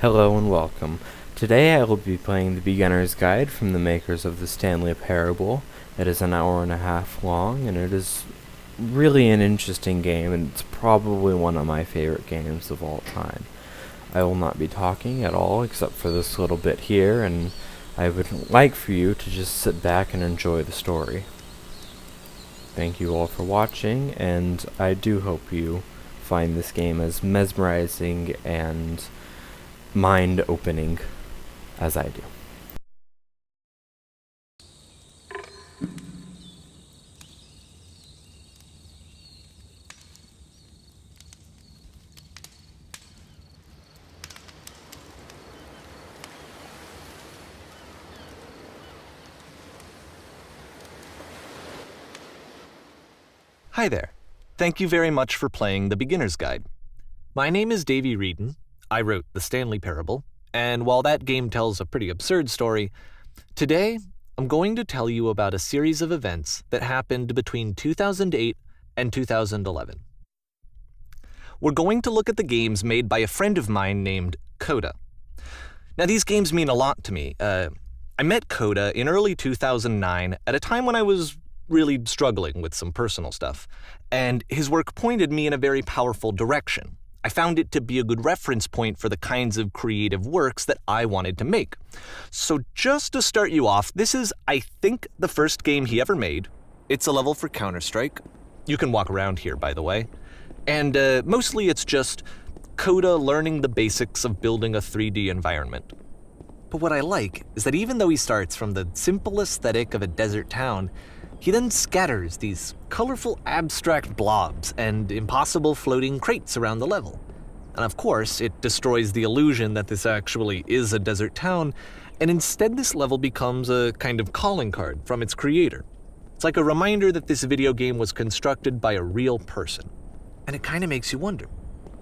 Hello and welcome. Today I will be playing the Beginner's Guide from the makers of the Stanley Parable. It is an hour and a half long, and it is really an interesting game, and it's probably one of my favorite games of all time. I will not be talking at all except for this little bit here, and I would like for you to just sit back and enjoy the story. Thank you all for watching, and I do hope you find this game as mesmerizing and mind-opening as I do. Hi there. Thank you very much for playing The Beginner's Guide. My name is Davey Reedon. I wrote The Stanley Parable, and while that game tells a pretty absurd story, today I'm going to tell you about a series of events that happened between 2008 and 2011. We're going to look at the games made by a friend of mine named Coda. Now, these games mean a lot to me. I met Coda in early 2009 at a time when I was really struggling with some personal stuff, and his work pointed me in a very powerful direction. I found it to be a good reference point for the kinds of creative works that I wanted to make. So just to start you off, this is, I think, the first game he ever made. It's a level for Counter-Strike. You can walk around here, by the way. And mostly it's just Coda learning the basics of building a 3D environment. But what I like is that even though he starts from the simple aesthetic of a desert town, he then scatters these colorful abstract blobs and impossible floating crates around the level. And of course, it destroys the illusion that this actually is a desert town, and instead this level becomes a kind of calling card from its creator. It's like a reminder that this video game was constructed by a real person. And it kind of makes you wonder,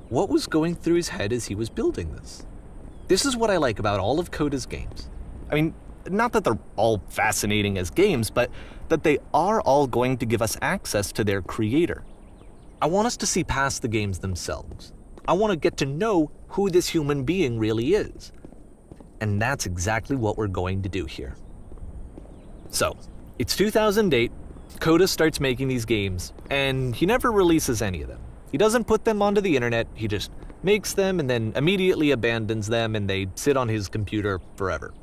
what was going through his head as he was building this? This is what I like about all of Coda's games. I mean, not that they're all fascinating as games, but that they are all going to give us access to their creator. I want us to see past the games themselves. I want to get to know who this human being really is. And that's exactly what we're going to do here. So, it's 2008, Coda starts making these games, and he never releases any of them. He doesn't put them onto the internet, he just makes them and then immediately abandons them, and they sit on his computer forever.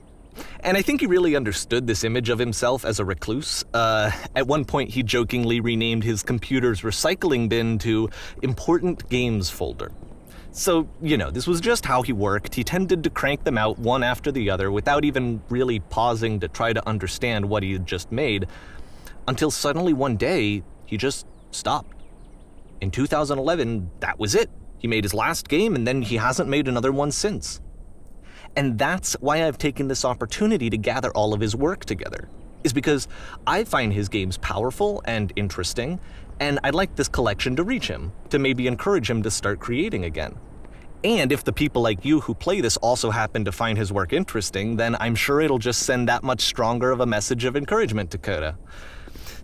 And I think he really understood this image of himself as a recluse. At one point, he jokingly renamed his computer's recycling bin to Important Games Folder. So, this was just how he worked. He tended to crank them out one after the other without even really pausing to try to understand what he had just made, until suddenly one day, he just stopped. In 2011, that was it. He made his last game, and then he hasn't made another one since. And that's why I've taken this opportunity to gather all of his work together, is because I find his games powerful and interesting, and I'd like this collection to reach him, to maybe encourage him to start creating again. And if the people like you who play this also happen to find his work interesting, then I'm sure it'll just send that much stronger of a message of encouragement to Coda.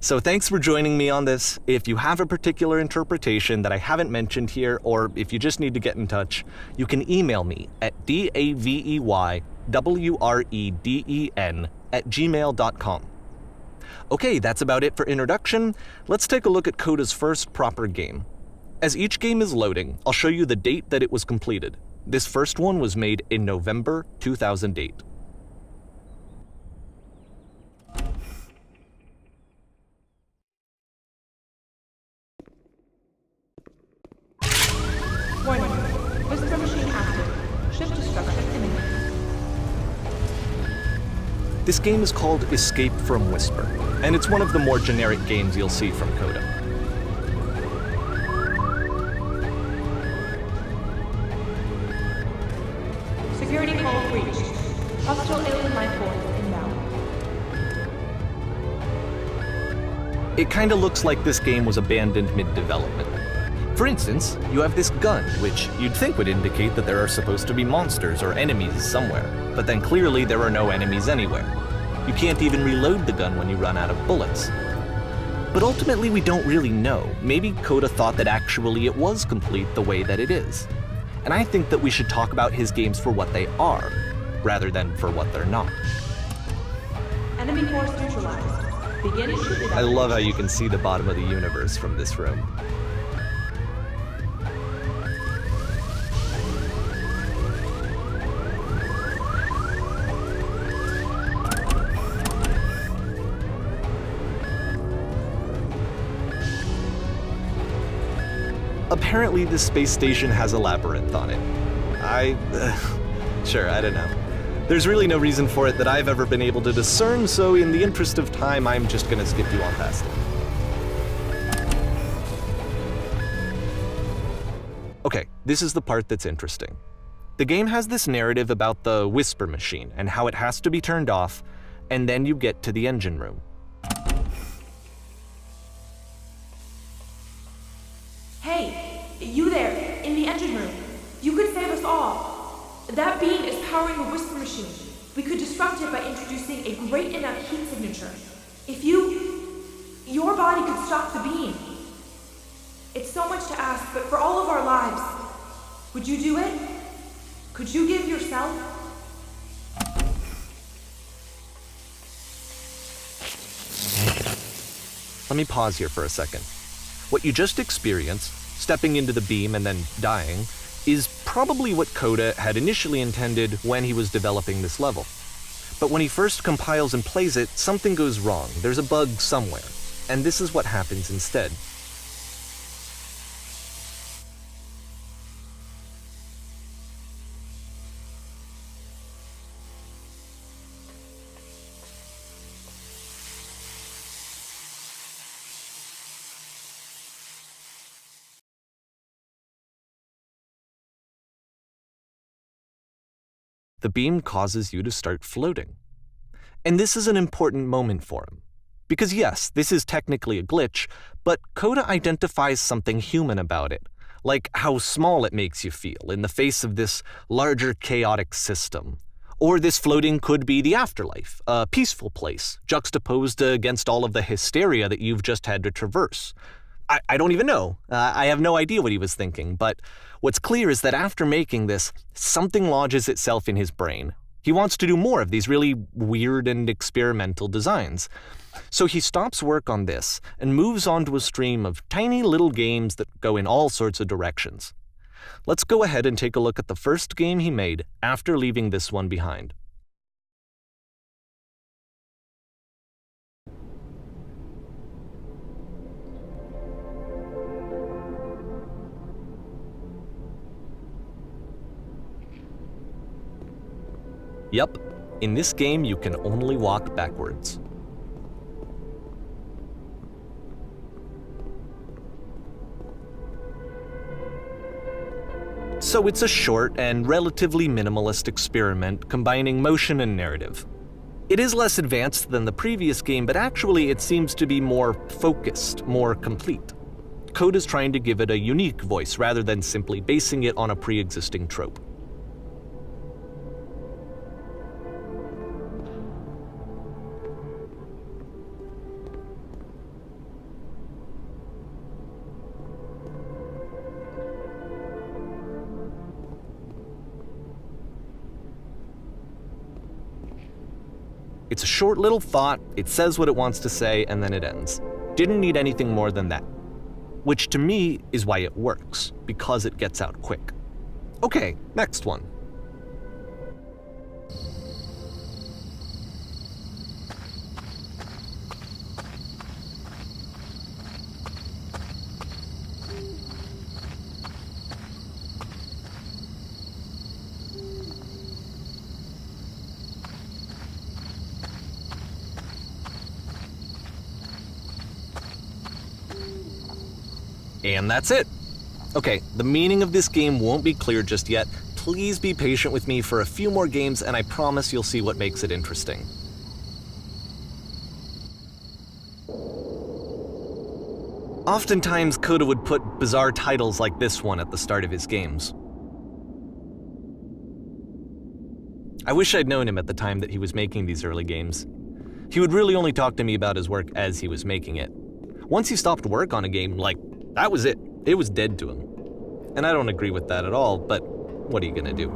So thanks for joining me on this. If you have a particular interpretation that I haven't mentioned here, or if you just need to get in touch, you can email me at daveyWreden@gmail.com. Okay, that's about it for introduction. Let's take a look at Coda's first proper game. As each game is loading, I'll show you the date that it was completed. This first one was made in November 2008. Warning. Whisper machine active. Shift to structure imminent. This game is called Escape from Whisper, and it's one of the more generic games you'll see from Coda. Security call breached. Hostile alien life form inbound. It kinda looks like this game was abandoned mid-development. For instance, you have this gun, which you'd think would indicate that there are supposed to be monsters or enemies somewhere, but then clearly there are no enemies anywhere. You can't even reload the gun when you run out of bullets. But ultimately we don't really know. Maybe Coda thought that actually it was complete the way that it is. and I think that we should talk about his games for what they are, rather than for what they're not. Enemy force neutralized. Begin issue. I love how you can see the bottom of the universe from this room. Apparently, this space station has a labyrinth on it. Sure, I don't know. There's really no reason for it that I've ever been able to discern, so in the interest of time, I'm just gonna skip you on past it. Okay, this is the part that's interesting. The game has this narrative about the whisper machine and how it has to be turned off, and then you get to the engine room. Hey, you there, in the engine room. You could save us all. That beam is powering the whisper machine. We could disrupt it by introducing a great enough heat signature. If your body could stop the beam. It's so much to ask, but for all of our lives, would you do it? Could you give yourself? Let me pause here for a second. What you just experienced, stepping into the beam and then dying, is probably what Coda had initially intended when he was developing this level. But when he first compiles and plays it, something goes wrong. There's a bug somewhere. And this is what happens instead. The beam causes you to start floating. And this is an important moment for him. Because yes, this is technically a glitch, but Coda identifies something human about it, like how small it makes you feel in the face of this larger chaotic system. Or this floating could be the afterlife, a peaceful place, juxtaposed against all of the hysteria that you've just had to traverse. I don't even know. I have no idea what he was thinking, but what's clear is that after making this, something lodges itself in his brain. He wants to do more of these really weird and experimental designs. So he stops work on this and moves on to a stream of tiny little games that go in all sorts of directions. Let's go ahead and take a look at the first game he made after leaving this one behind. Yep, in this game you can only walk backwards. So it's a short and relatively minimalist experiment combining motion and narrative. It is less advanced than the previous game, but actually it seems to be more focused, more complete. Coda's trying to give it a unique voice rather than simply basing it on a pre-existing trope. It's a short little thought, it says what it wants to say, and then it ends. Didn't need anything more than that. Which to me is why it works, because it gets out quick. Okay, next one. And that's it. Okay, the meaning of this game won't be clear just yet. Please be patient with me for a few more games, and I promise you'll see what makes it interesting. Oftentimes, Coda would put bizarre titles like this one at the start of his games. I wish I'd known him at the time that he was making these early games. He would really only talk to me about his work as he was making it. Once he stopped work on a game, that was it. It was dead to him. And I don't agree with that at all, but what are you gonna do?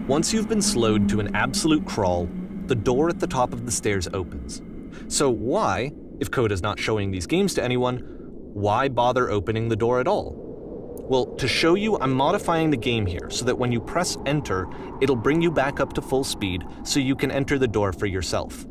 Once you've been slowed to an absolute crawl, the door at the top of the stairs opens. So why, if Coda's not showing these games to anyone, why bother opening the door at all? Well, to show you, I'm modifying the game here so that when you press enter, it'll bring you back up to full speed so you can enter the door for yourself.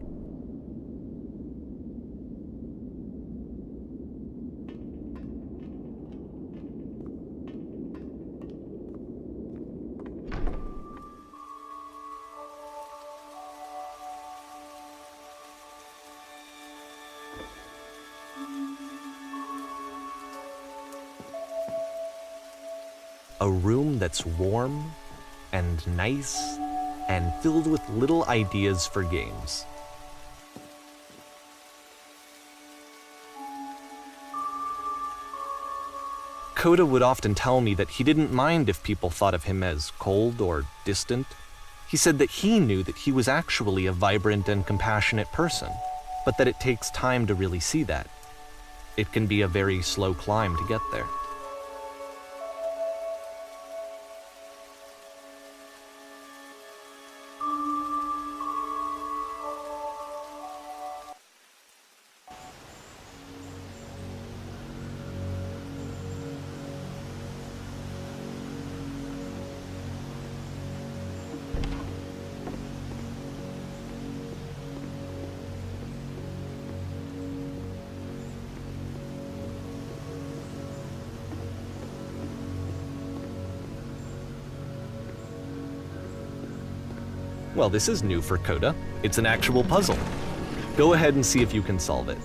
A room that's warm and nice and filled with little ideas for games. Coda would often tell me that he didn't mind if people thought of him as cold or distant. He said that he knew that he was actually a vibrant and compassionate person, but that it takes time to really see that. It can be a very slow climb to get there. Well, this is new for Coda. It's an actual puzzle. Go ahead and see if you can solve it.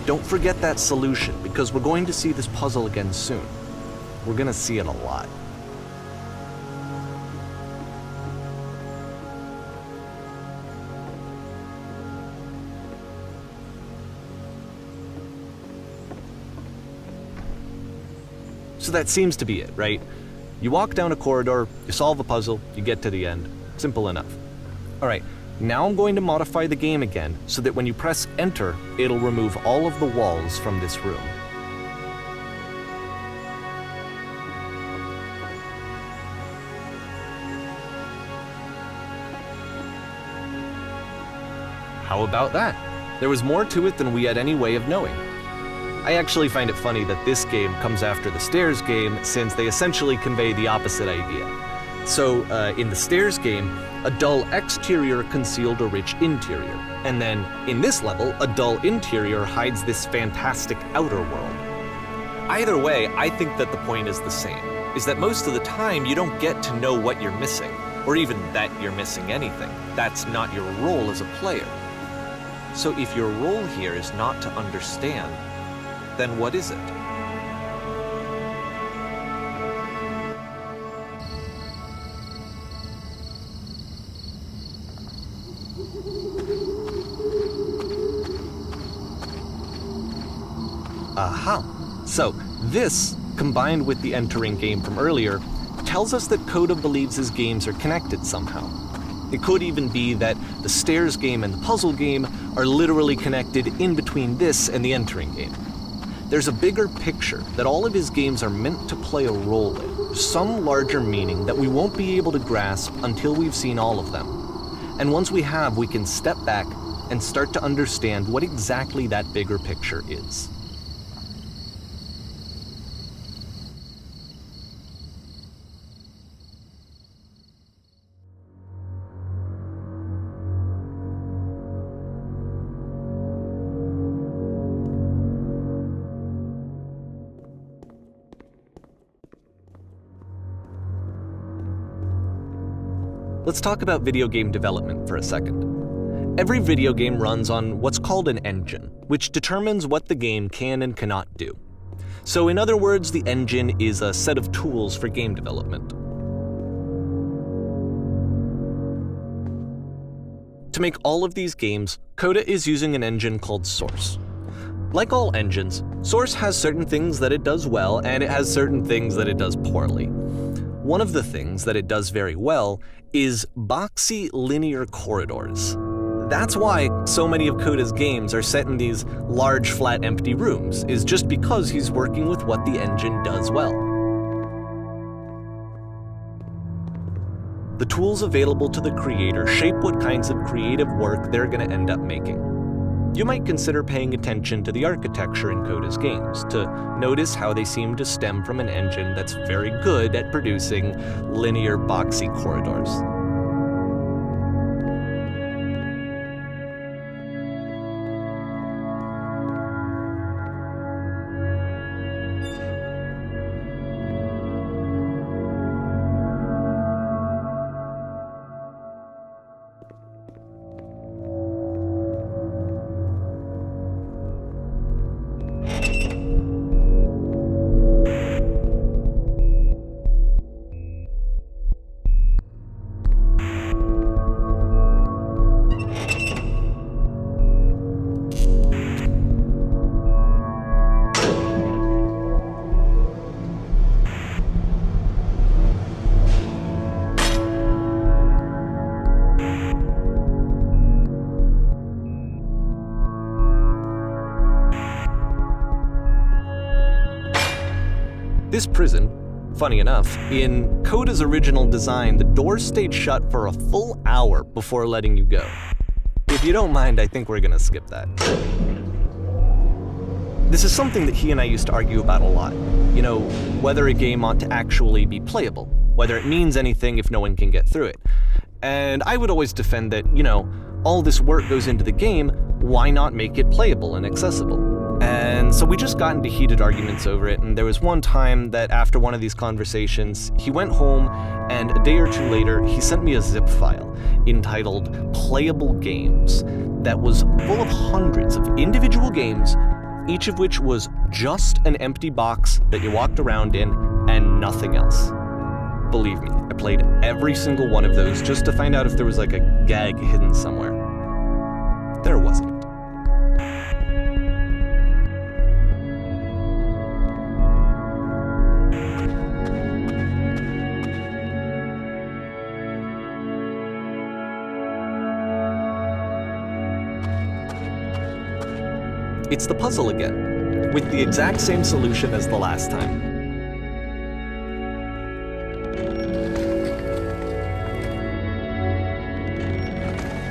Don't forget that solution, because we're going to see this puzzle again soon. We're gonna see it a lot. So that seems to be it, right? You walk down a corridor, you solve a puzzle, you get to the end. Simple enough. All right, now I'm going to modify the game again so that when you press enter, it'll remove all of the walls from this room. How about that? There was more to it than we had any way of knowing. I actually find it funny that this game comes after the Stairs game, since they essentially convey the opposite idea. So, in the Stairs game, a dull exterior concealed a rich interior. And then, in this level, a dull interior hides this fantastic outer world. Either way, I think that the point is the same, is that most of the time you don't get to know what you're missing, or even that you're missing anything. That's not your role as a player. So if your role here is not to understand, then what is it? Aha! So, this, combined with the entering game from earlier, tells us that Coda believes his games are connected somehow. It could even be that the Stairs game and the puzzle game are literally connected in between this and the entering game. There's a bigger picture that all of his games are meant to play a role in, some larger meaning that we won't be able to grasp until we've seen all of them. And once we have, we can step back and start to understand what exactly that bigger picture is. Let's talk about video game development for a second. Every video game runs on what's called an engine, which determines what the game can and cannot do. So in other words, the engine is a set of tools for game development. To make all of these games, Coda is using an engine called Source. Like all engines, Source has certain things that it does well, and it has certain things that it does poorly. One of the things that it does very well is boxy linear corridors. That's why so many of Coda's games are set in these large, flat, empty rooms, is just because he's working with what the engine does well. The tools available to the creator shape what kinds of creative work they're going to end up making. You might consider paying attention to the architecture in Coda's games to notice how they seem to stem from an engine that's very good at producing linear, boxy corridors. This prison, funny enough, in Coda's original design, the doors stayed shut for a full hour before letting you go. If you don't mind, I think we're gonna skip that. This is something that he and I used to argue about a lot. You know, whether a game ought to actually be playable, whether it means anything if no one can get through it. And I would always defend that, you know, all this work goes into the game, why not make it playable and accessible? And so we just got into heated arguments over it, and there was one time that after one of these conversations, he went home, and a day or two later, he sent me a zip file entitled Playable Games that was full of hundreds of individual games, each of which was just an empty box that you walked around in and nothing else. Believe me, I played every single one of those just to find out if there was like a gag hidden somewhere. There wasn't. It's the puzzle again, with the exact same solution as the last time.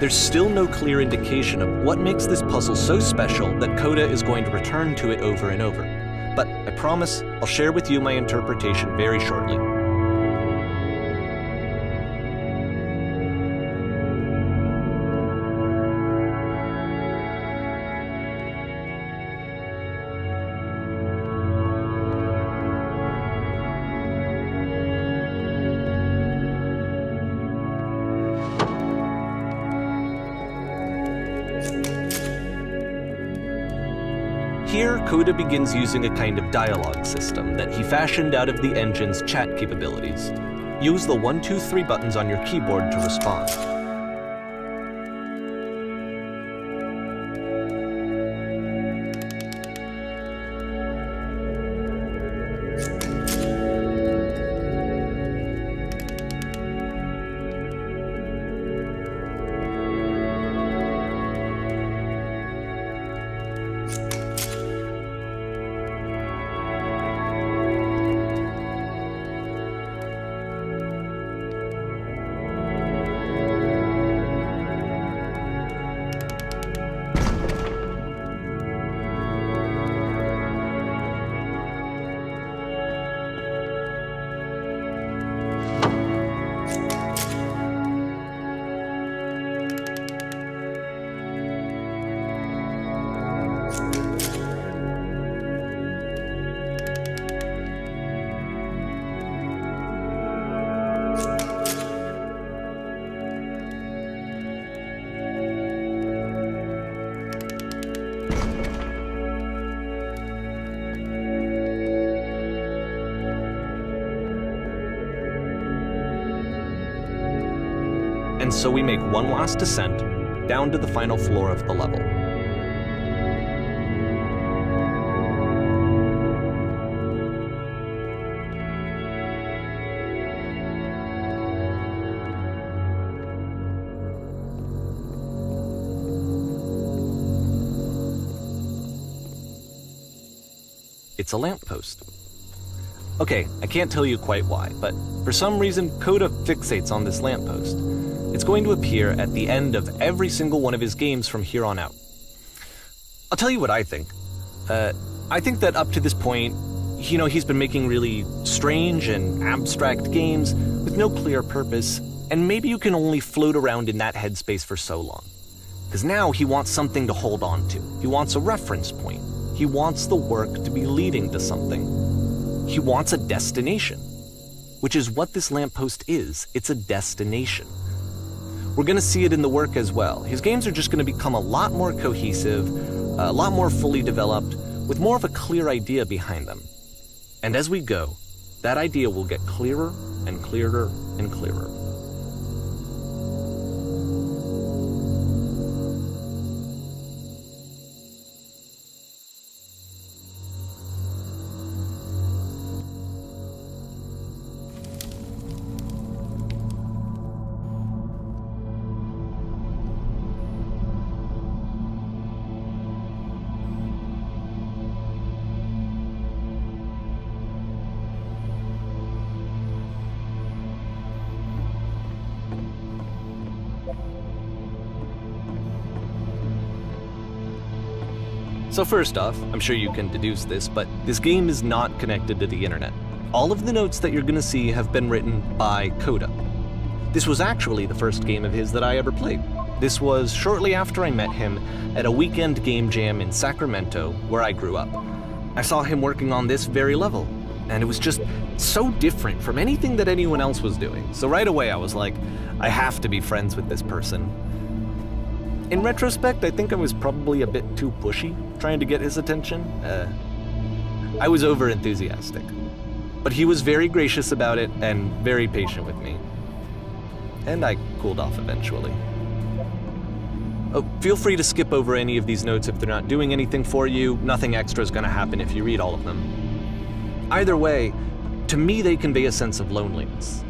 There's still no clear indication of what makes this puzzle so special that Coda is going to return to it over and over. But I promise I'll share with you my interpretation very shortly. Here, Coda begins using a kind of dialogue system that he fashioned out of the engine's chat capabilities. Use the 1, 2, 3 buttons on your keyboard to respond. And so we make one last descent down to the final floor of the level. It's a lamppost. Okay, I can't tell you quite why, but for some reason, Coda fixates on this lamppost. It's going to appear at the end of every single one of his games from here on out. I'll tell you what I think. I think that up to this point, he's been making really strange and abstract games with no clear purpose, and maybe you can only float around in that headspace for so long. Because now he wants something to hold on to. He wants a reference point. He wants the work to be leading to something. He wants a destination, which is what this lamppost is. It's a destination. We're going to see it in the work as well. His games are just going to become a lot more cohesive, a lot more fully developed, with more of a clear idea behind them. And as we go, that idea will get clearer and clearer and clearer. So first off, I'm sure you can deduce this, but this game is not connected to the internet. All of the notes that you're gonna see have been written by Coda. This was actually the first game of his that I ever played. This was shortly after I met him at a weekend game jam in Sacramento, where I grew up. I saw him working on this very level, and it was just so different from anything that anyone else was doing. So right away I was like, I have to be friends with this person. In retrospect, I think I was probably a bit too pushy, trying to get his attention. I was over-enthusiastic. But he was very gracious about it and very patient with me. And I cooled off eventually. Oh, feel free to skip over any of these notes if they're not doing anything for you. Nothing extra is going to happen if you read all of them. Either way, to me they convey a sense of loneliness.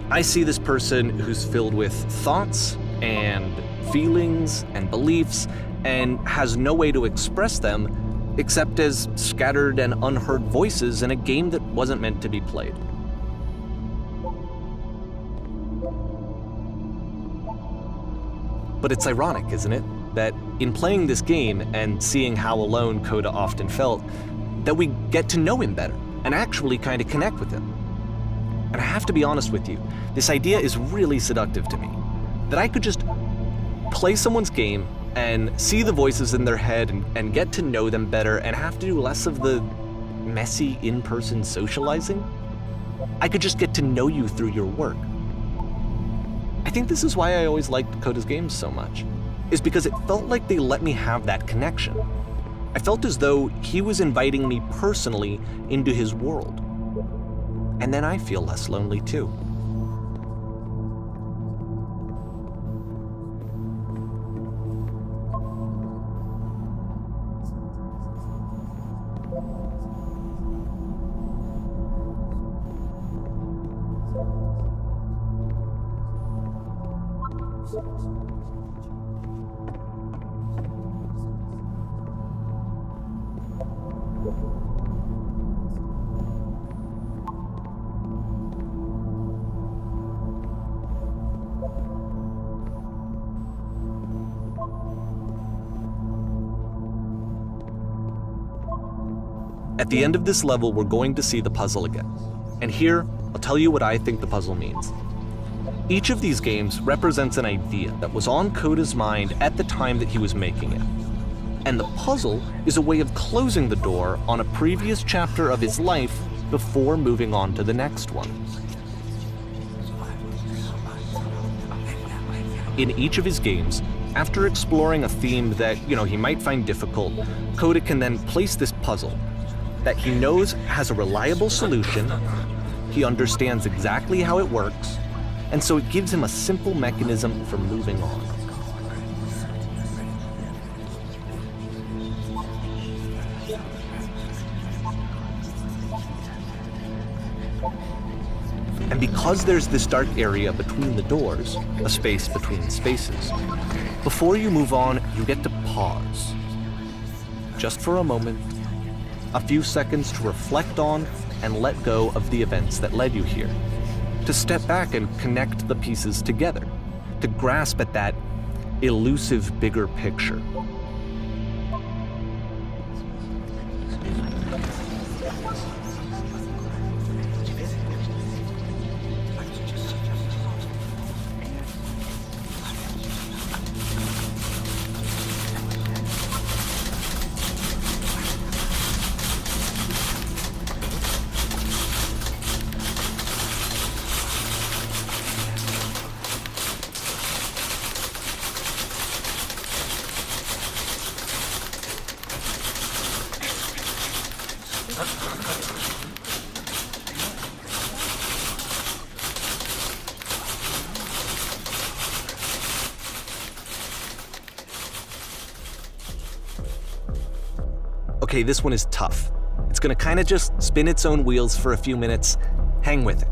I see this person who's filled with thoughts and feelings and beliefs and has no way to express them except as scattered and unheard voices in a game that wasn't meant to be played. But it's ironic, isn't it, that in playing this game and seeing how alone Coda often felt, that we get to know him better and actually kind of connect with him. And I have to be honest with you, this idea is really seductive to me, that I could just play someone's game and see the voices in their head and get to know them better and have to do less of the messy in-person socializing. I could just get to know you through your work. I think this is why I always liked Coda's games so much, is because it felt like they let me have that connection. I felt as though he was inviting me personally into his world. And then I feel less lonely too. At the end of this level, we're going to see the puzzle again. And here, I'll tell you what I think the puzzle means. Each of these games represents an idea that was on Coda's mind at the time that he was making it. And the puzzle is a way of closing the door on a previous chapter of his life before moving on to the next one. In each of his games, after exploring a theme that, he might find difficult, Coda can then place this puzzle that he knows has a reliable solution, he understands exactly how it works, and so it gives him a simple mechanism for moving on. And because there's this dark area between the doors, a space between spaces, before you move on, you get to pause. Just for a moment, a few seconds to reflect on and let go of the events that led you here. To step back and connect the pieces together. To grasp at that elusive bigger picture. Okay, this one is tough. It's gonna kinda just spin its own wheels for a few minutes. Hang with it.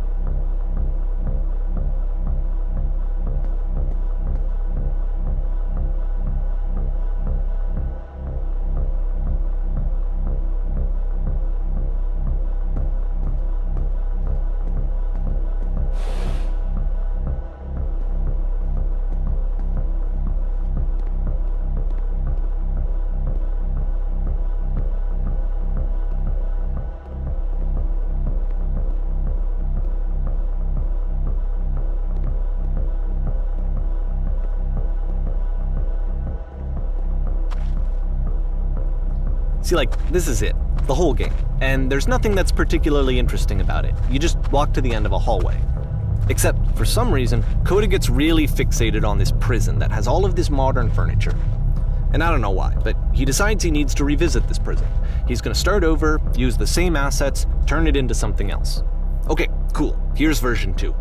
See, like, this is it, the whole game, and there's nothing that's particularly interesting about it. You just walk to the end of a hallway. Except, for some reason, Coda gets really fixated on this prison that has all of this modern furniture. And I don't know why, but he decides he needs to revisit this prison. He's gonna start over, use the same assets, turn it into something else. Okay, cool, here's version 2.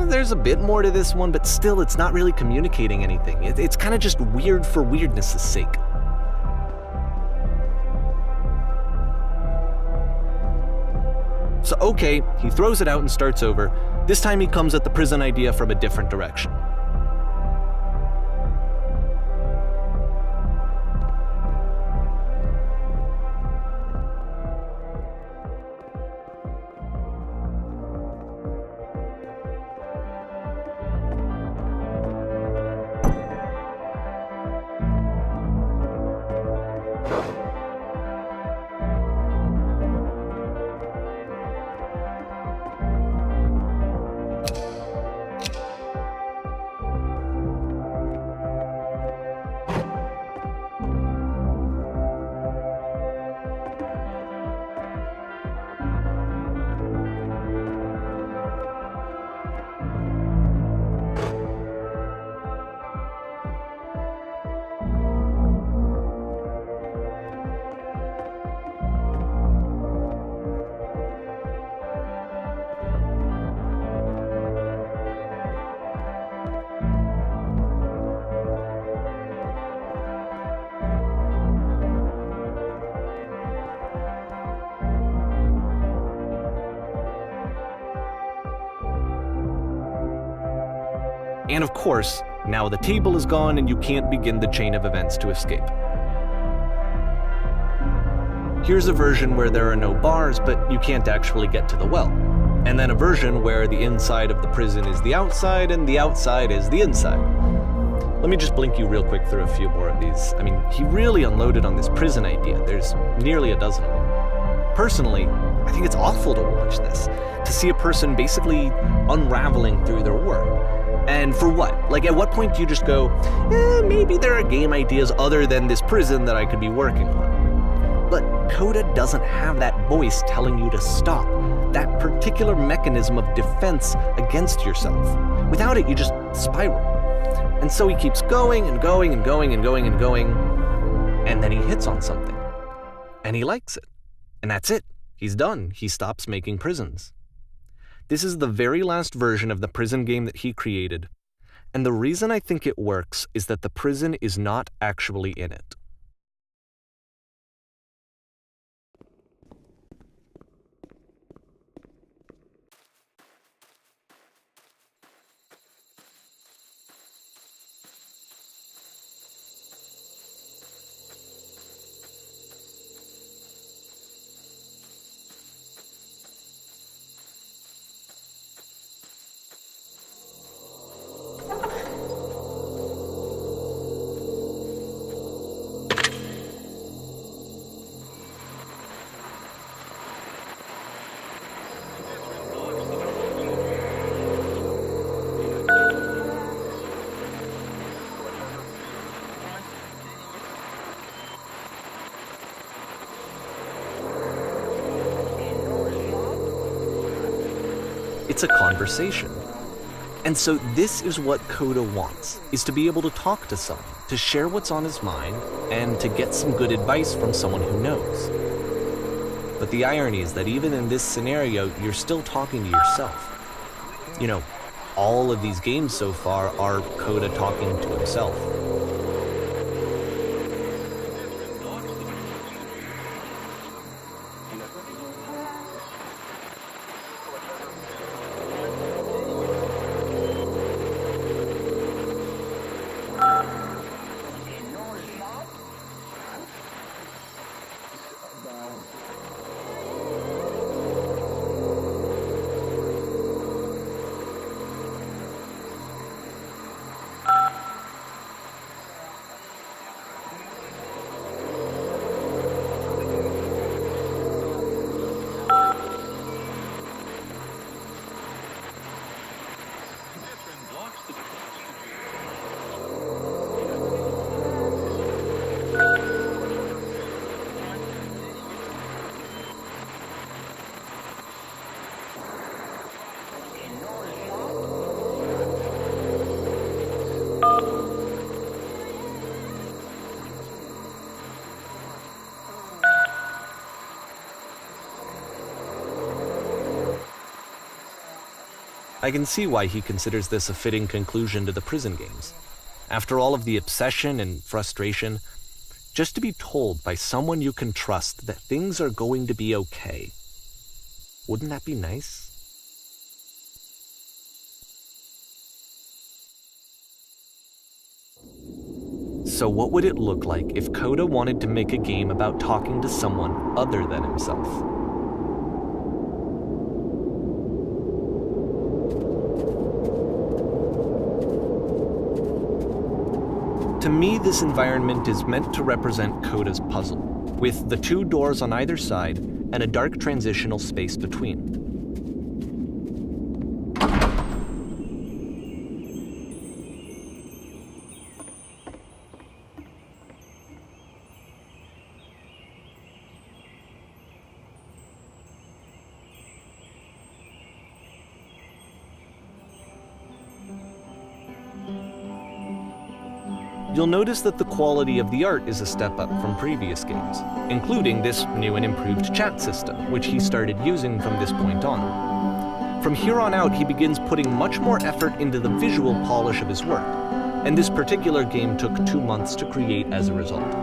There's a bit more to this one, but still it's not really communicating anything. It's kind of just weird for weirdness' sake. So okay, he throws it out and starts over. This time he comes at the prison idea from a different direction. And of course, now the table is gone and you can't begin the chain of events to escape. Here's a version where there are no bars, but you can't actually get to the well. And then a version where the inside of the prison is the outside and the outside is the inside. Let me just blink you real quick through a few more of these. I mean, he really unloaded on this prison idea. There's nearly a dozen of them. Personally, I think it's awful to watch this, to see a person basically unraveling through their work. And for what? Like, at what point do you just go, maybe there are game ideas other than this prison that I could be working on? But Coda doesn't have that voice telling you to stop, that particular mechanism of defense against yourself. Without it, you just spiral. And so he keeps going and going and going and going and going, and then he hits on something. And he likes it. And that's it. He's done. He stops making prisons. This is the very last version of the prison game that he created. And the reason I think it works is that the prison is not actually in it. It's a conversation. And so this is what Coda wants, is to be able to talk to someone, to share what's on his mind, and to get some good advice from someone who knows. But the irony is that even in this scenario, you're still talking to yourself. You know, all of these games so far are Coda talking to himself. I can see why he considers this a fitting conclusion to the prison games. After all of the obsession and frustration, just to be told by someone you can trust that things are going to be okay. Wouldn't that be nice? So what would it look like if Coda wanted to make a game about talking to someone other than himself? To me, this environment is meant to represent Coda's puzzle, with the two doors on either side and a dark transitional space between. You'll notice that the quality of the art is a step up from previous games, including this new and improved chat system, which he started using from this point on. From here on out, he begins putting much more effort into the visual polish of his work, and this particular game took 2 months to create as a result.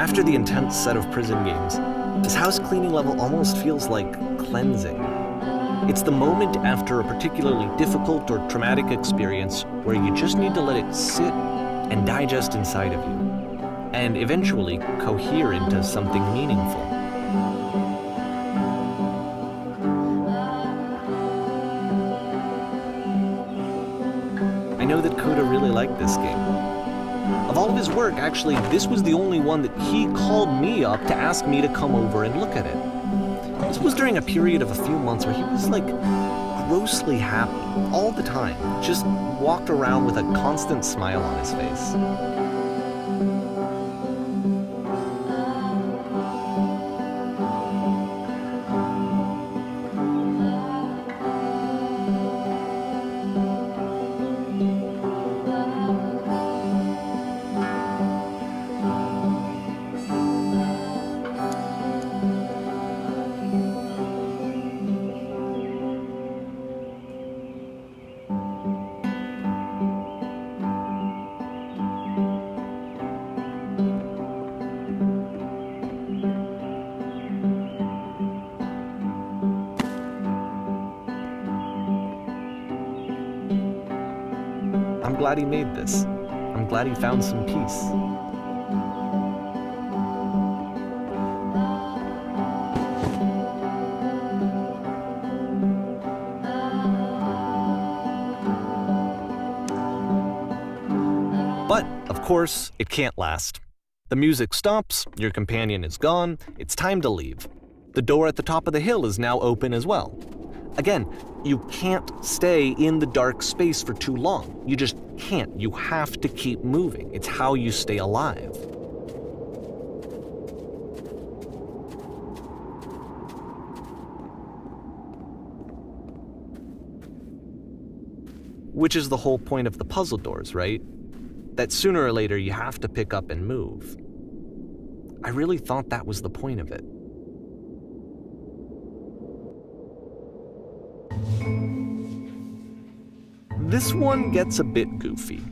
After the intense set of prison games, this house cleaning level almost feels like cleansing. It's the moment after a particularly difficult or traumatic experience where you just need to let it sit and digest inside of you, and eventually cohere into something meaningful. I know that Coda really liked this game. Of all of his work, actually, this was the only one that he called me up to ask me to come over and look at it. This was during a period of a few months where he was grossly happy all the time, just walked around with a constant smile on his face. I'm glad he made this. I'm glad he found some peace. But, of course, it can't last. The music stops, your companion is gone, it's time to leave. The door at the top of the hill is now open as well. Again, you can't stay in the dark space for too long. You just can't. You have to keep moving. It's how you stay alive. Which is the whole point of the puzzle doors, right? That sooner or later you have to pick up and move. I really thought that was the point of it. This one gets a bit goofy.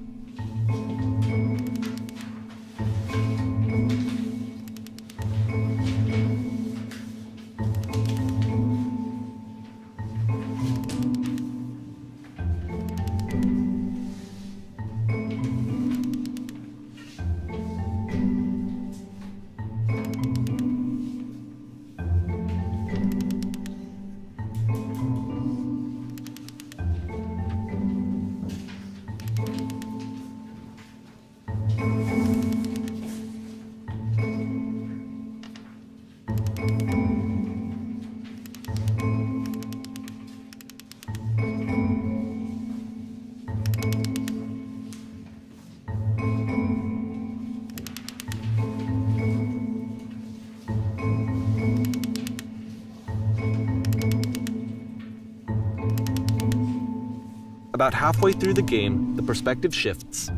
About halfway through the game, the perspective shifts.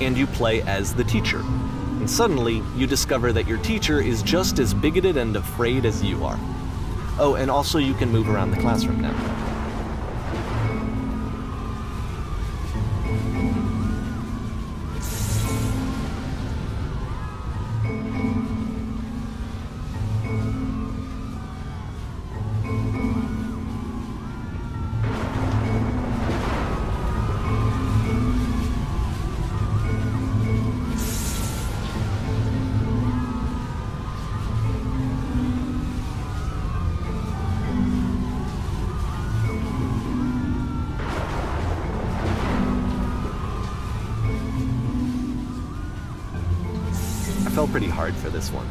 And you play as the teacher. And suddenly, you discover that your teacher is just as bigoted and afraid as you are. Oh, and also you can move around the classroom now. I fell pretty hard for this one.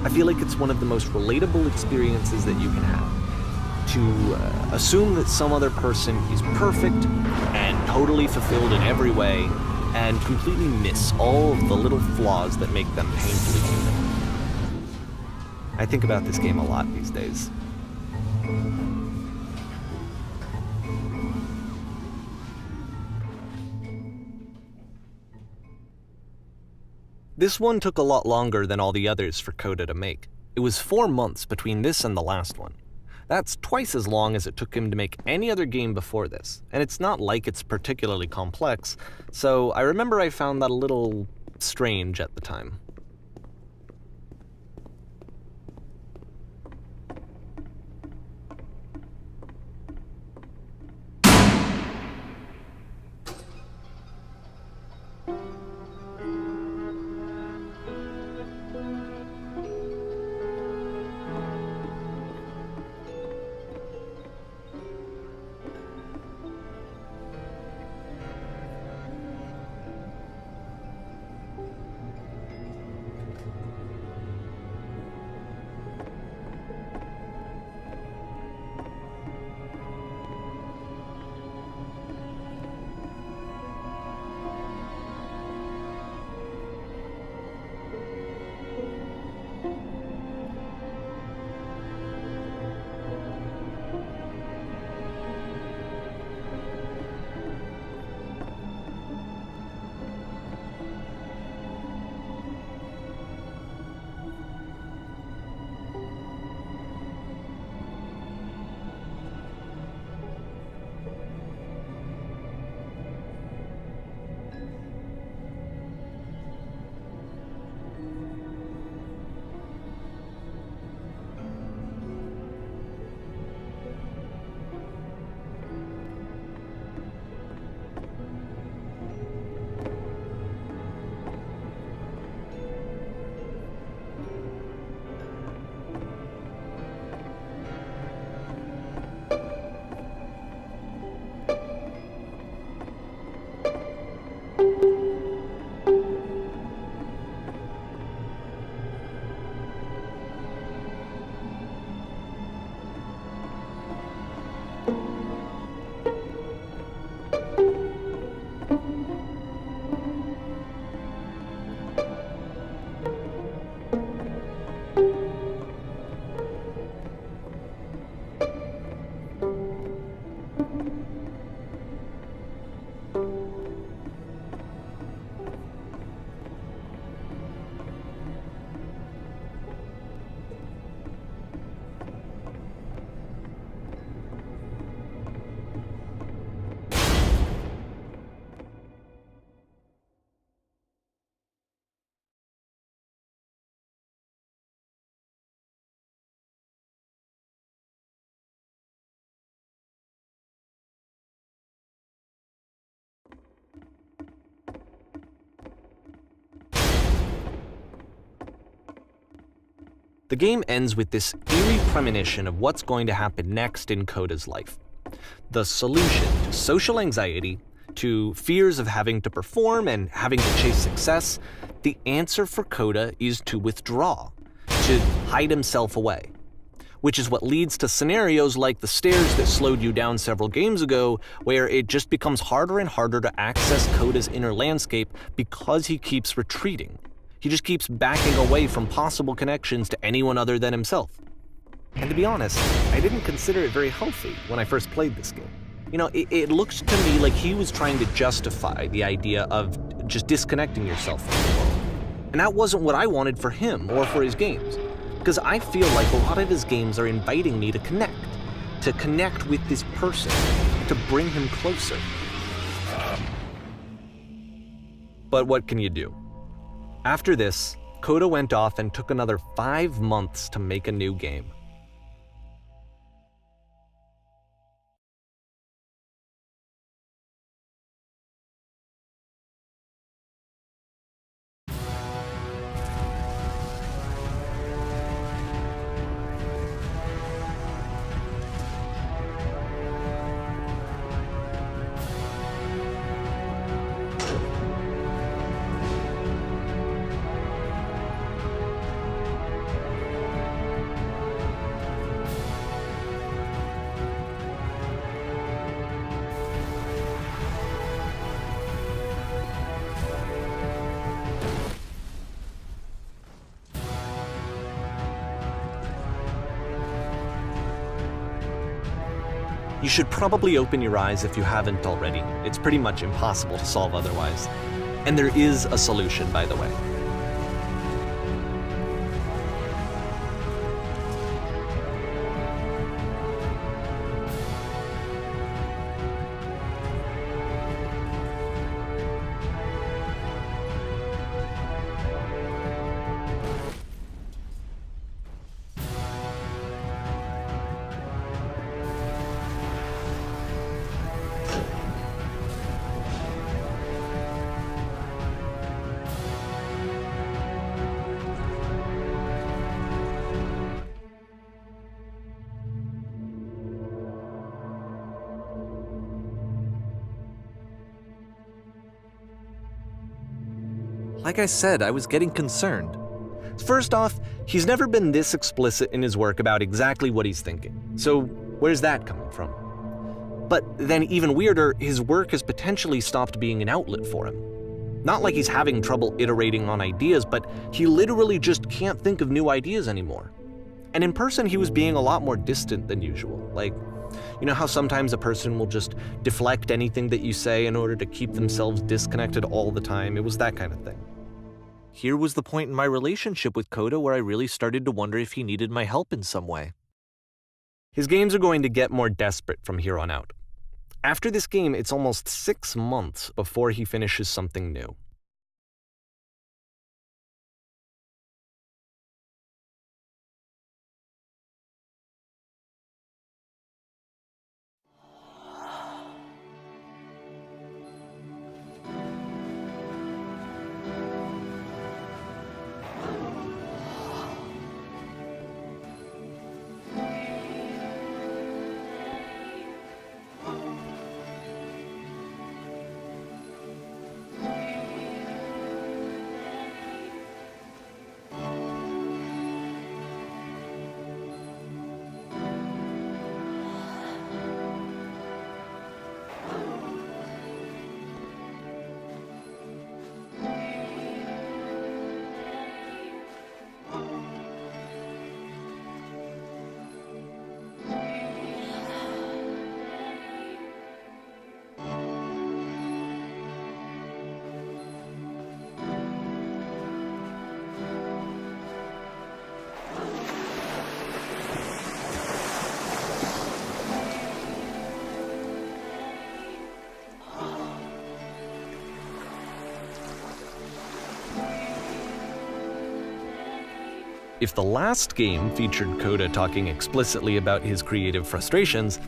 I feel like it's one of the most relatable experiences that you can have. To assume that some other person is perfect and totally fulfilled in every way, and completely miss all of the little flaws that make them painfully human. I think about this game a lot these days. This one took a lot longer than all the others for Coda to make. It was 4 months between this and the last one. That's twice as long as it took him to make any other game before this, and it's not like it's particularly complex, so I remember I found that a little strange at the time. The game ends with this eerie premonition of what's going to happen next in Coda's life. The solution to social anxiety, to fears of having to perform and having to chase success, the answer for Coda is to withdraw, to hide himself away. Which is what leads to scenarios like the stairs that slowed you down several games ago, where it just becomes harder and harder to access Coda's inner landscape because he keeps retreating. He just keeps backing away from possible connections to anyone other than himself. And to be honest, I didn't consider it very healthy when I first played this game. You know, it looked to me like he was trying to justify the idea of just disconnecting yourself from the world. And that wasn't what I wanted for him or for his games. Because I feel like a lot of his games are inviting me to connect with this person, to bring him closer. But what can you do? After this, Coda went off and took another 5 months to make a new game. You should probably open your eyes if you haven't already. It's pretty much impossible to solve otherwise. And there is a solution, by the way. Like I said, I was getting concerned. First off, he's never been this explicit in his work about exactly what he's thinking. So where's that coming from? But then even weirder, his work has potentially stopped being an outlet for him. Not like he's having trouble iterating on ideas, but he literally just can't think of new ideas anymore. And in person, he was being a lot more distant than usual. Like, you know how sometimes a person will just deflect anything that you say in order to keep themselves disconnected all the time? It was that kind of thing. Here was the point in my relationship with Coda where I really started to wonder if he needed my help in some way. His games are going to get more desperate from here on out. After this game, it's almost 6 months before he finishes something new. If the last game featured Coda talking explicitly about his creative frustrations,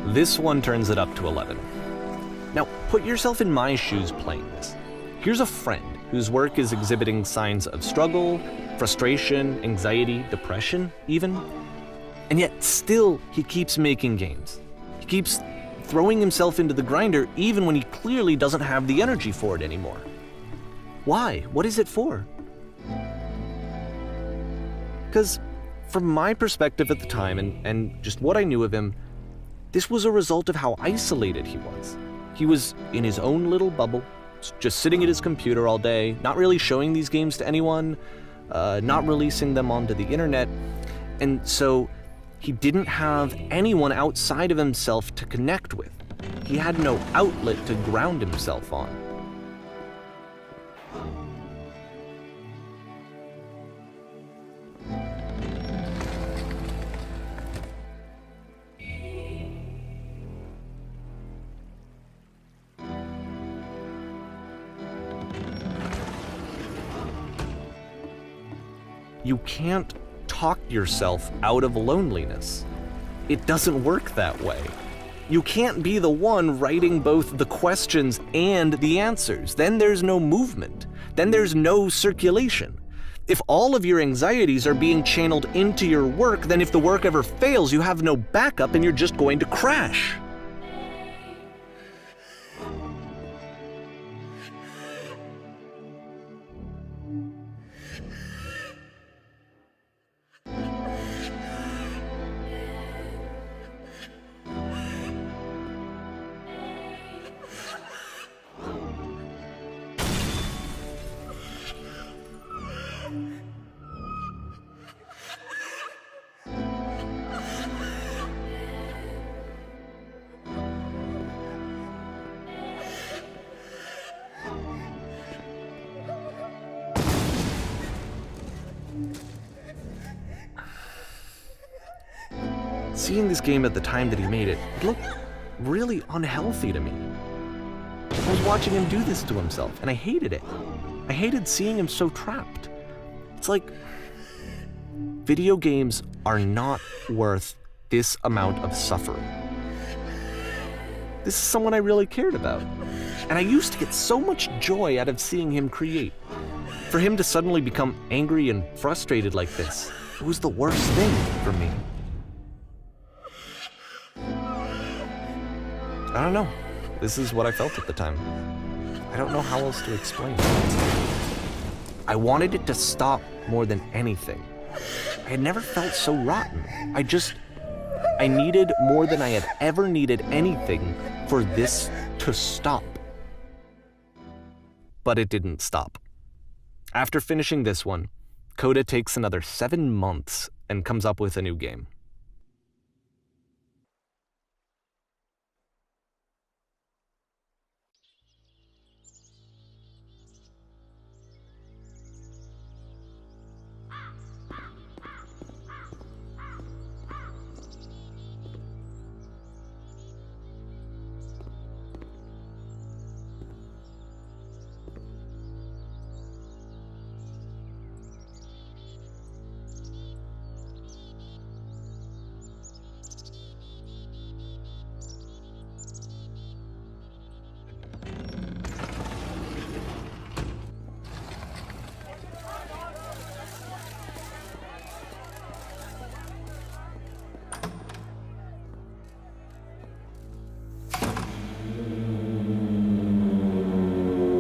this one turns it up to 11. Now, put yourself in my shoes playing this. Here's a friend whose work is exhibiting signs of struggle, frustration, anxiety, depression, even. And yet still, he keeps making games. He keeps throwing himself into the grinder even when he clearly doesn't have the energy for it anymore. Why? What is it for? Because from my perspective at the time and just what I knew of him, this was a result of how isolated he was. He was in his own little bubble, just sitting at his computer all day, not really showing these games to anyone, not releasing them onto the internet, and so he didn't have anyone outside of himself to connect with. He had no outlet to ground himself on. You can't talk yourself out of loneliness. It doesn't work that way. You can't be the one writing both the questions and the answers. Then there's no movement. Then there's no circulation. If all of your anxieties are being channeled into your work, then if the work ever fails, you have no backup and you're just going to crash. Seeing this game at the time that he made it, it looked really unhealthy to me. I was watching him do this to himself, and I hated it. I hated seeing him so trapped. It's like, video games are not worth this amount of suffering. This is someone I really cared about, and I used to get so much joy out of seeing him create. For him to suddenly become angry and frustrated like this, it was the worst thing for me. I don't know. This is what I felt at the time. I don't know how else to explain it. I wanted it to stop more than anything. I had never felt so rotten. I needed more than I had ever needed anything for this to stop. But it didn't stop. After finishing this one, Coda takes another 7 months and comes up with a new game.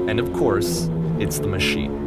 And of course, it's the machine.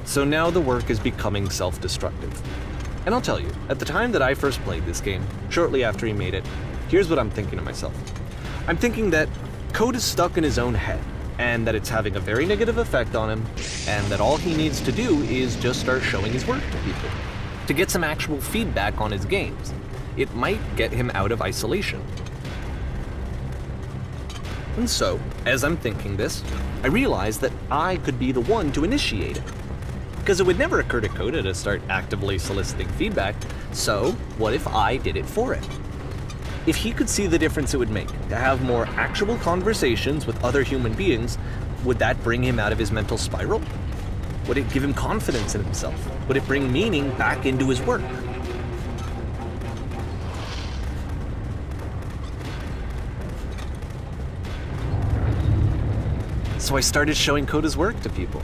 So now the work is becoming self-destructive. And I'll tell you, at the time that I first played this game, shortly after he made it, here's what I'm thinking to myself. I'm thinking that Code is stuck in his own head, and that it's having a very negative effect on him, and that all he needs to do is just start showing his work to people, to get some actual feedback on his games. It might get him out of isolation. And so, as I'm thinking this, I realize that I could be the one to initiate it. Because it would never occur to Coda to start actively soliciting feedback, so what if I did it for him? If he could see the difference it would make to have more actual conversations with other human beings, would that bring him out of his mental spiral? Would it give him confidence in himself? Would it bring meaning back into his work? So I started showing Coda's work to people.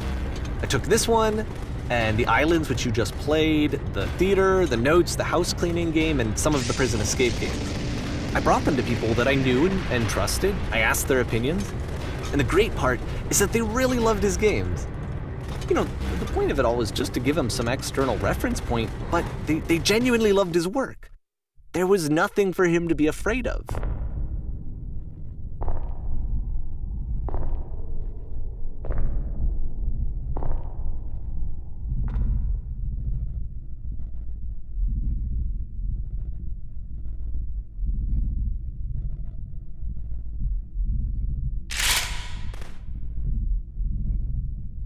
I took this one, and the islands which you just played, the theater, the notes, the house cleaning game, and some of the prison escape games. I brought them to people that I knew and trusted. I asked their opinions. And the great part is that they really loved his games. You know, the point of it all was just to give him some external reference point, but they genuinely loved his work. There was nothing for him to be afraid of.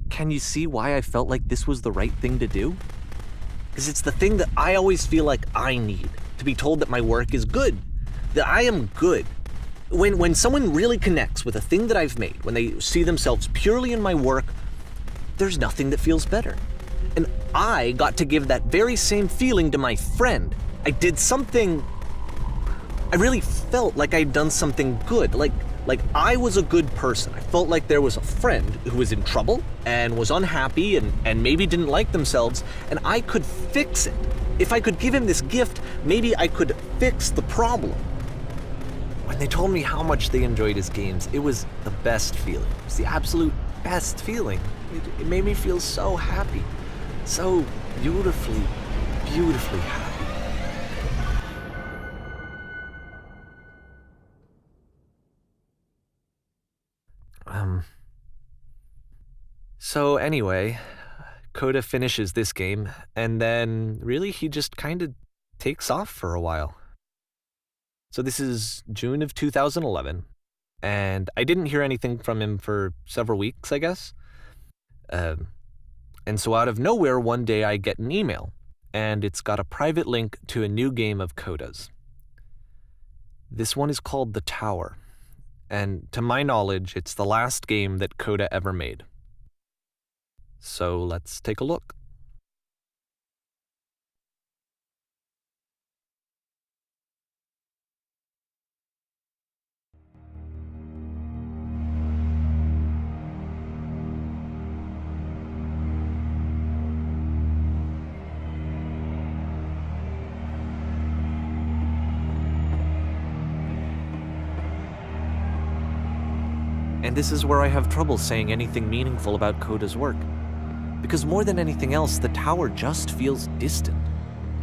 Can you see why I felt like this was the right thing to do? Because it's the thing that I always feel like I need, to be told that my work is good, that I am good. When someone really connects with a thing that I've made, when they see themselves purely in my work, there's nothing that feels better. And I got to give that very same feeling to my friend. I did something... I really felt like I'd done something good, like I was a good person. I felt like there was a friend who was in trouble and was unhappy and maybe didn't like themselves, and I could fix it. If I could give him this gift, maybe I could fix the problem. When they told me how much they enjoyed his games, it was the best feeling. It was the absolute best feeling. It made me feel so happy. So beautifully, beautifully happy. So anyway, Coda finishes this game, and then really he just kind of takes off for a while. So this is June of 2011, and I didn't hear anything from him for several weeks, I guess. And so out of nowhere, one day I get an email, and it's got a private link to a new game of Coda's. This one is called The Tower, and to my knowledge, it's the last game that Coda ever made. So let's take a look. And this is where I have trouble saying anything meaningful about Coda's work. Because more than anything else, The Tower just feels distant.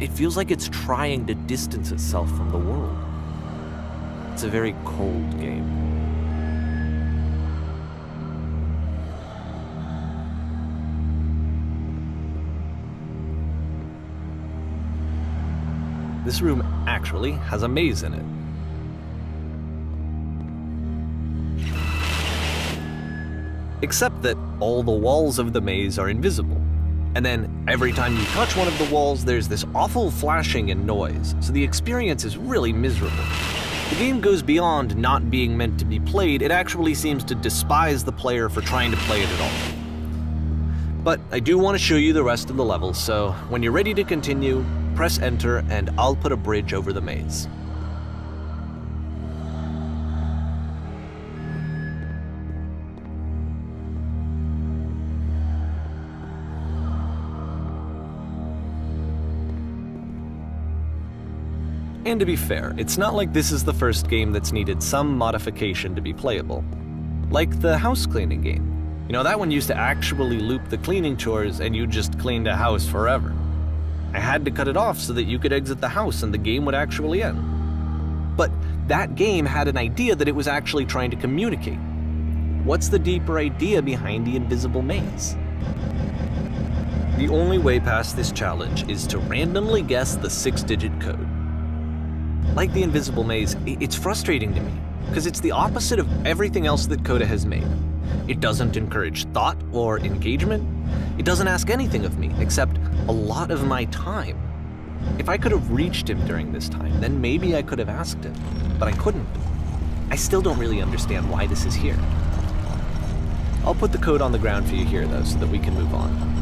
It feels like it's trying to distance itself from the world. It's a very cold game. This room actually has a maze in it. Except that all the walls of the maze are invisible. And then every time you touch one of the walls, there's this awful flashing and noise, so the experience is really miserable. The game goes beyond not being meant to be played, it actually seems to despise the player for trying to play it at all. But I do want to show you the rest of the levels, so when you're ready to continue, press enter and I'll put a bridge over the maze. And to be fair, it's not like this is the first game that's needed some modification to be playable. Like the house cleaning game. You know, that one used to actually loop the cleaning chores and you just cleaned a house forever. I had to cut it off so that you could exit the house and the game would actually end. But that game had an idea that it was actually trying to communicate. What's the deeper idea behind the invisible maze? The only way past this challenge is to randomly guess the 6-digit code. Like the invisible maze, it's frustrating to me, because it's the opposite of everything else that Coda has made. It doesn't encourage thought or engagement. It doesn't ask anything of me, except a lot of my time. If I could have reached him during this time, then maybe I could have asked him, but I couldn't. I still don't really understand why this is here. I'll put the code on the ground for you here, though, so that we can move on.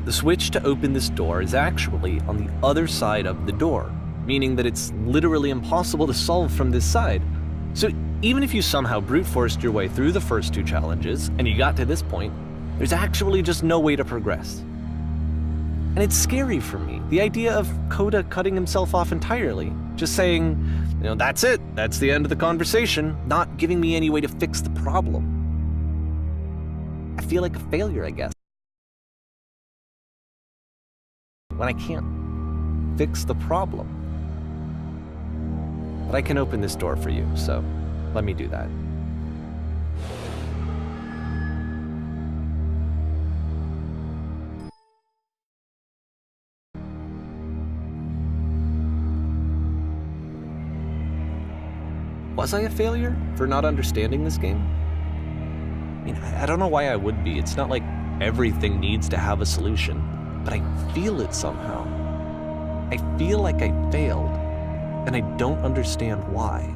The switch to open this door is actually on the other side of the door, meaning that it's literally impossible to solve from this side. So even if you somehow brute forced your way through the first 2 challenges, and you got to this point, there's actually just no way to progress. And it's scary for me, the idea of Coda cutting himself off entirely, just saying, you know, that's it, that's the end of the conversation, not giving me any way to fix the problem. I feel like a failure, I guess. When I can't fix the problem. But I can open this door for you, so let me do that. Was I a failure for not understanding this game? mean, I don't know why I would be. It's not like everything needs to have a solution, but I feel it somehow. I feel like I failed, and I don't understand why.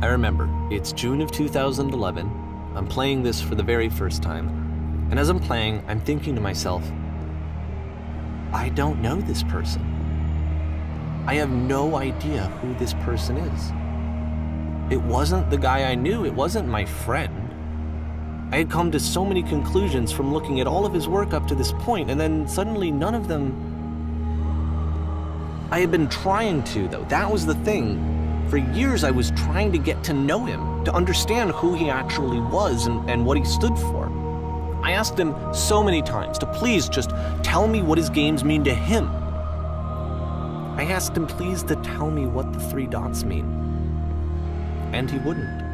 I remember, it's June of 2011. I'm playing this for the very first time, and as I'm playing, I'm thinking to myself, I don't know this person. I have no idea who this person is. It wasn't the guy I knew, it wasn't my friend. I had come to so many conclusions from looking at all of his work up to this point, and then suddenly none of them... I had been trying to, though. That was the thing. For years I was trying to get to know him, to understand who he actually was and what he stood for. I asked him so many times to please just tell me what his games mean to him. I asked him please to tell me what the 3 dots mean. And he wouldn't.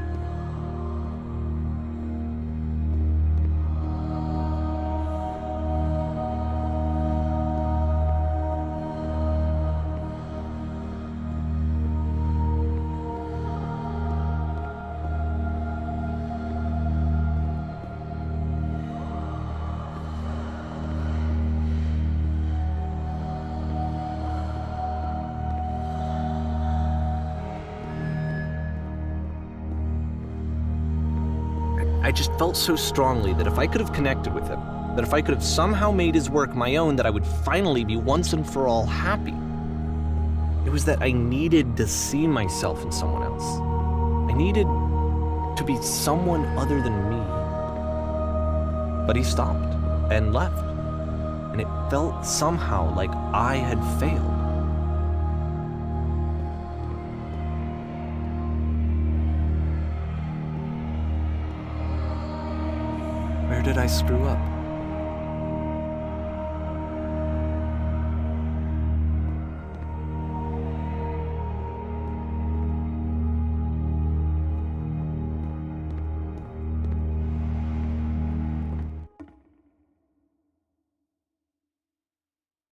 I just felt so strongly that if I could have connected with him, that if I could have somehow made his work my own, that I would finally be once and for all happy. It was that I needed to see myself in someone else. I needed to be someone other than me. But he stopped and left, and it felt somehow like I had failed. Where did I screw up?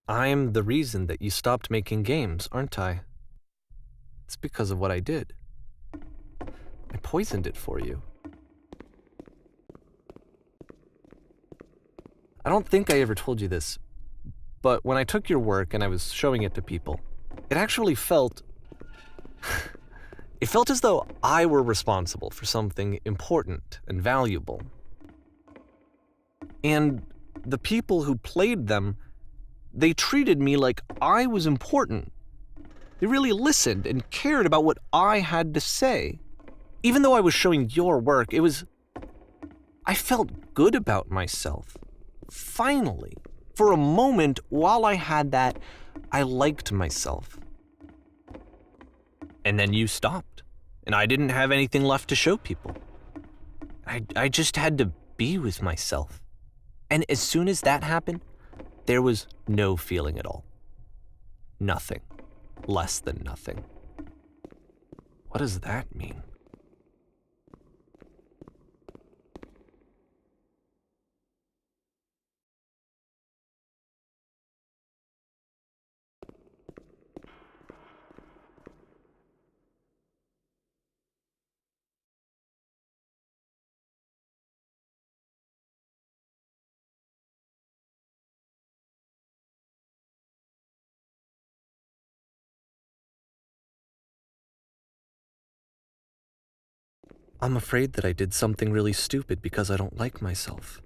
I'm the reason that you stopped making games, aren't I? It's because of what I did. I poisoned it for you. I don't think I ever told you this, but when I took your work and I was showing it to people, it actually felt... it felt as though I were responsible for something important and valuable. And the people who played them, they treated me like I was important. They really listened and cared about what I had to say. Even though I was showing your work, it was... I felt good about myself. Finally, for a moment, while I had that, I liked myself. And then you stopped, and I didn't have anything left to show people. I just had to be with myself. And as soon as that happened, there was no feeling at all. Nothing. Less than nothing. What does that mean? I'm afraid that I did something really stupid because I don't like myself.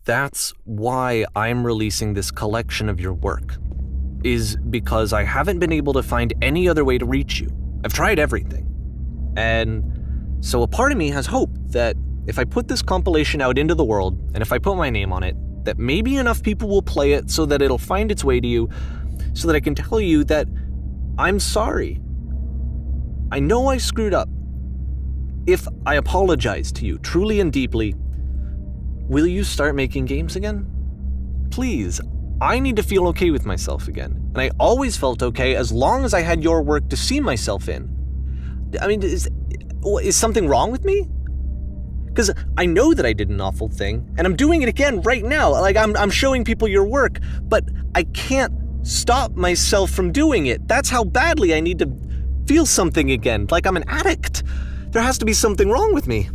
That's why I'm releasing this collection of your work, is because I haven't been able to find any other way to reach you. I've tried everything. And so a part of me has hope that if I put this compilation out into the world, and if I put my name on it, that maybe enough people will play it so that it'll find its way to you, so that I can tell you that I'm sorry. I know I screwed up. If I apologize to you truly and deeply, will you start making games again? Please, I need to feel okay with myself again. And I always felt okay as long as I had your work to see myself in. I mean, is something wrong with me? Because I know that I did an awful thing, and I'm doing it again right now. Like, I'm showing people your work, but I can't stop myself from doing it. That's how badly I need to feel something again, like I'm an addict. There has to be something wrong with me.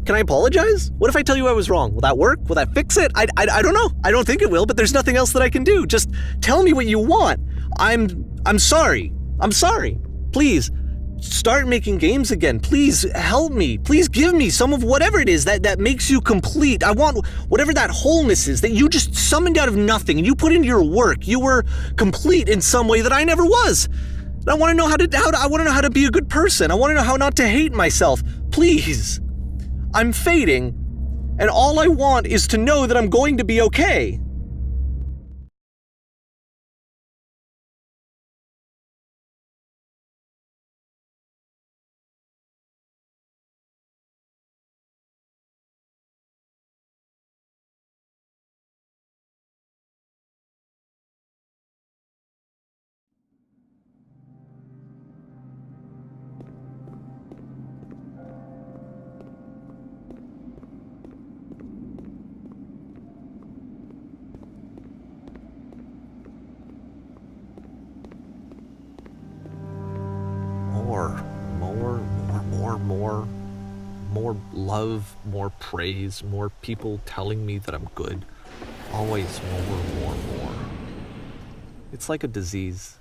Can I apologize? What if I tell you I was wrong? Will that work? Will that fix it? I don't know. I don't think it will, but there's nothing else that I can do. Just tell me what you want. I'm sorry. I'm sorry. Please, start making games again. Please help me. Please give me some of whatever it is that makes you complete. I want whatever that wholeness is that you just summoned out of nothing and you put into your work. You were complete in some way that I never was. And I want to know how to be a good person. I want to know how not to hate myself. Please. I'm fading, and all I want is to know that I'm going to be okay. More love, more praise, more people telling me that I'm good. Always more. It's like a disease.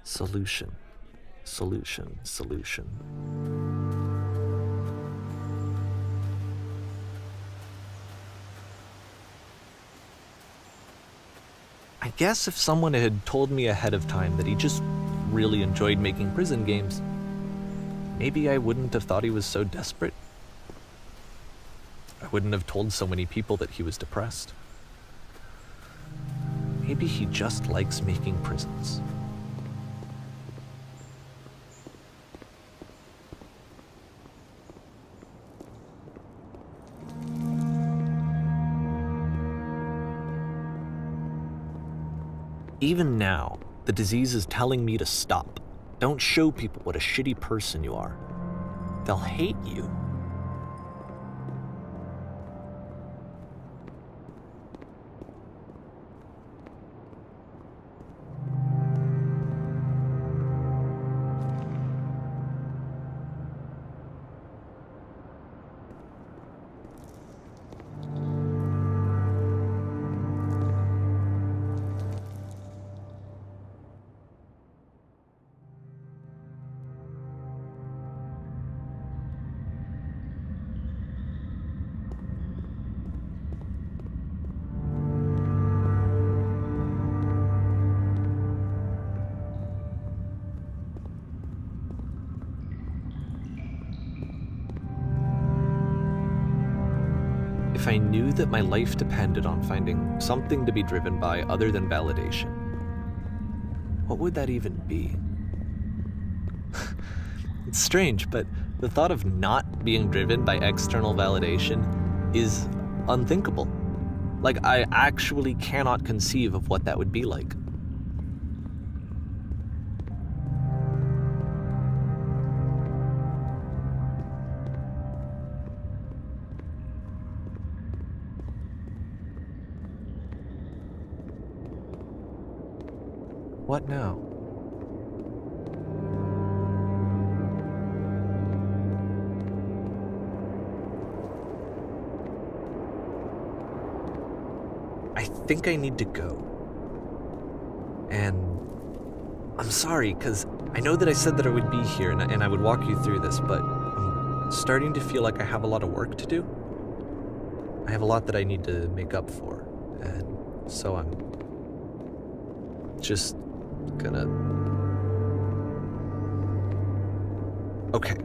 Solution. I guess if someone had told me ahead of time that he just really enjoyed making prison games, maybe I wouldn't have thought he was so desperate. I wouldn't have told so many people that he was depressed. Maybe he just likes making prisons. Even now, the disease is telling me to stop. Don't show people what a shitty person you are. They'll hate you. If I knew that my life depended on finding something to be driven by other than validation, what would that even be? It's strange, but the thought of not being driven by external validation is unthinkable. Like, I actually cannot conceive of what that would be like. What now? I think I need to go. And I'm sorry, because I know that I said that I would be here and I would walk you through this, but I'm starting to feel like I have a lot of work to do. I have a lot that I need to make up for, and so I'm just gonna... Okay.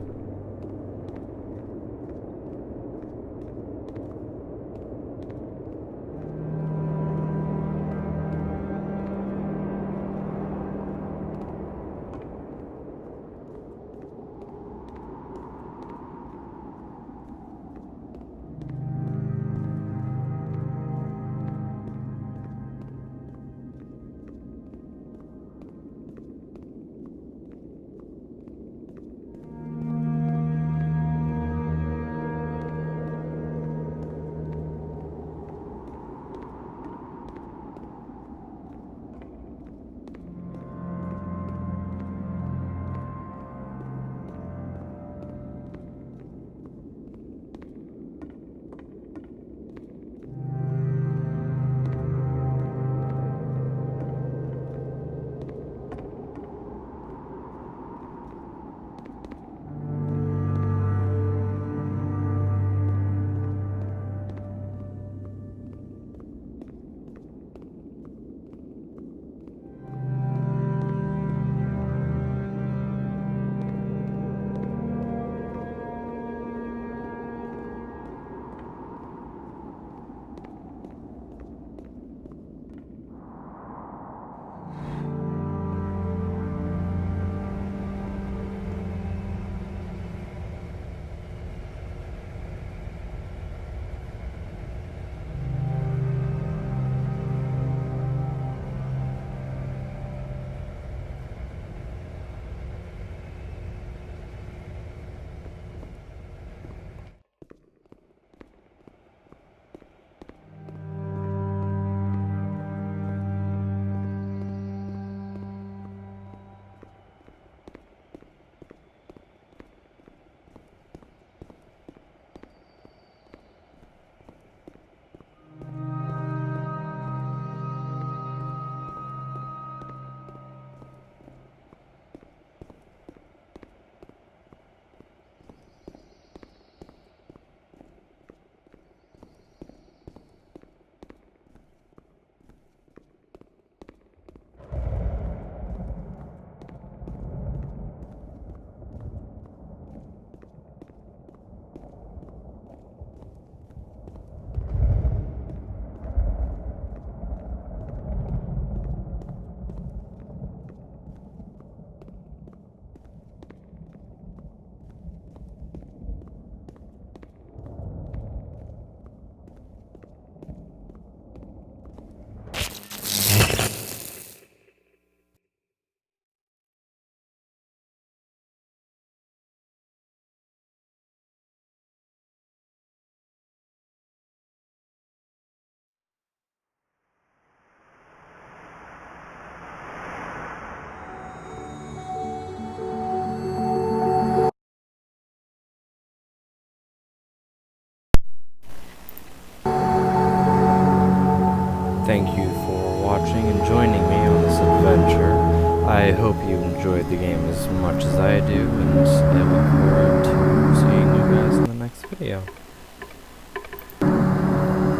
enjoyed the game as much as I do, and I look forward to seeing you guys in the next video.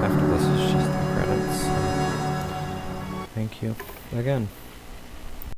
After this is just the credits. Thank you again.